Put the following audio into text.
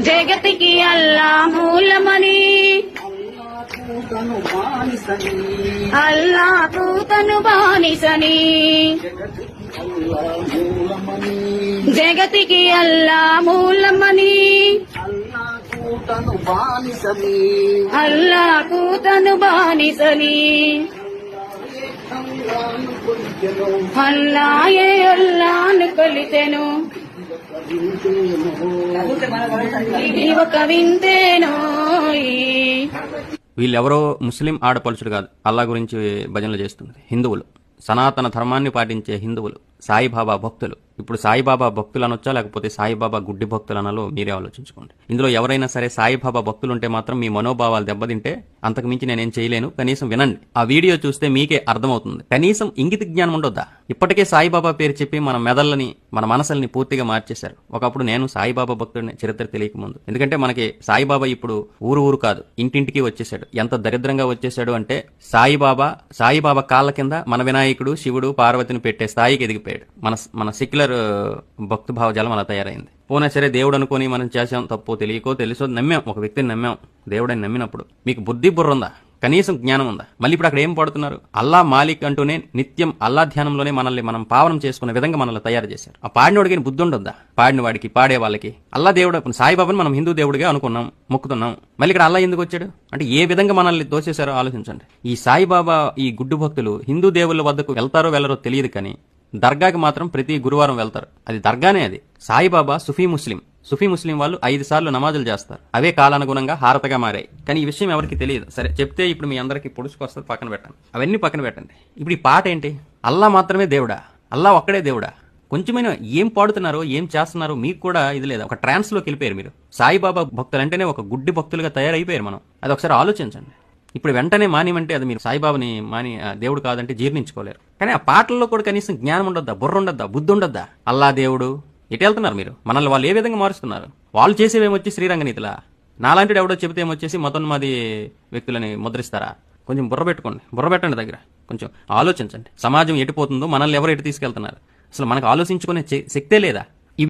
జగతికి అల్లా మూలమని అల్లాకు తను బానిసని జగతికి అల్లా మూలమని అల్లాకు తను బానిసని అల్లాయే అల్లాను కొలితెను ఇది ఒక వింతేనోయ్. వీళ్ళెవరో ముస్లిం ఆడపడుచుడు కాదు, అల్లా గురించి భజనలు చేస్తుంది హిందువులు, సనాతన ధర్మాన్ని పాటించే హిందువులు, సాయిబాబా భక్తులు. ఇప్పుడు సాయిబాబా భక్తులు అనొచ్చా లేకపోతే సాయిబాబా గుడ్డి భక్తులు అనాలో మీరే ఆలోచించుకోండి. ఇందులో ఎవరైనా సరే సాయిబాబా భక్తులు ఉంటే మాత్రం మీ మనోభావాలు దెబ్బతింటే అంతకు మించి నేనేం చేయలేను. కనీసం వినండి, ఆ వీడియో చూస్తే మీకే అర్థమవుతుంది. కనీసం ఇంగిత జ్ఞానం ఉండొద్దా? ఇప్పటికే సాయిబాబా పేరు చెప్పి మన మెదళ్ళని మన మనసుల్ని పూర్తిగా మార్చేశారు. ఒకప్పుడు నేను సాయిబాబా భక్తుడిని, చరిత్ర తెలియకముందు. ఎందుకంటే మనకి సాయిబాబా ఇప్పుడు ఊరు కాదు ఇంటింటికి వచ్చేసాడు. ఎంత దరిద్రంగా వచ్చేసాడు అంటే సాయిబాబా కాళ్ళ కింద మన వినాయకుడు, శివుడు, పార్వతిని పెట్టే స్థాయికి ఎదిగిపోయాడు. మన సెక్యులర్ భక్తి భావజాలం అలా తయారైంది. పోనా సరే దేవుడు అనుకుని మనం చేసాం, తప్పో తెలియకో తెలుసో నమ్మాం, ఒక వ్యక్తిని నమ్మాం. దేవుడని నమ్మినప్పుడు మీకు బుద్ధి బుర్ర ఉందా? కనీసం జ్ఞానం ఉందా? మళ్ళీ ఇప్పుడు అక్కడ ఏం పడుతున్నారు? అల్లా మాలిక్ అంటూనే నిత్యం అల్లా ధ్యానంలోనే మనల్ని మనం పావనం చేసుకునే విధంగా మనల్ని తయారు చేశారు. ఆ పాడినోడికి బుద్ధి ఉండొద్దా? పాడిన వాడికి, పాడే వాళ్ళకి. అల్లా దేవుడు, సాయిబాబాని మనం హిందూ దేవుడిగా అనుకున్నాం, మొక్కుతున్నాం. మళ్ళీ ఇక్కడ అల్లా ఎందుకు వచ్చాడు అంటే ఏ విధంగా మనల్ని దోచేశారో ఆలోచించండి. ఈ సాయిబాబా ఈ గుడ్డు భక్తులు హిందూ దేవుళ్ళ వద్దకు వెళ్తారో వెళ్ళరో తెలియదు, కానీ దర్గాకి మాత్రం ప్రతి గురువారం వెళ్తారు. అది దర్గానే. అది సాయిబాబా సూఫీ ముస్లిం వాళ్ళు 5 సార్లు నమాజులు చేస్తారు. అవే కాలానుగుణంగా హారతగా మారాయి. కానీ ఈ విషయం ఎవరికి తెలియదు. సరే చెప్తే ఇప్పుడు మీ అందరికి పొడుచుకొస్తుంది, పక్కన పెట్టండి. అవన్నీ పక్కన పెట్టండి. ఇప్పుడు ఈ పాట ఏంటి? అల్లా మాత్రమే దేవుడా? అల్లా ఒక్కడే దేవుడా? కొంచెమైనా ఏం పాడుతున్నారో ఏం చేస్తున్నారో మీకు కూడా ఇది లేదా? ఒక ట్రాన్స్ లోకి వెళ్ళిపోయారు మీరు. సాయిబాబా భక్తులు అంటేనే ఒక గుడ్డి భక్తులుగా తయారైపోయారు మనం. అది ఒకసారి ఆలోచించండి. ఇప్పుడు వెంటనే మానిమంటే అది మీరు సాయిబాబాని దేవుడు కాదంటే జీర్ణించుకోలేరు. కానీ ఆ పాటల్లో కూడా కనీసం జ్ఞానం ఉండొద్దా? బుర్ర ఉండొద్దా? బుద్ధి ఉండొద్దా? అల్లా దేవుడు ఎటు వెళ్తున్నారు మీరు? మనల్ని వాళ్ళు ఏ విధంగా మారుస్తున్నారు? వాళ్ళు చేసేవేమొచ్చి శ్రీరంగనీతిలా, నాలాంటి ఎవడో చెబితే ఏమొచ్చేసి మతోన్మాది వ్యక్తులని ముద్రిస్తారా? కొంచెం బుర్ర పెట్టుకోండి, బుర్ర పెట్టండి దగ్గర. కొంచెం ఆలోచించండి. సమాజం ఎటుపోతుందో, మనల్ని ఎవరు ఎటు తీసుకెళ్తున్నారు? అసలు మనకు ఆలోచించుకునే శక్తే లేదా?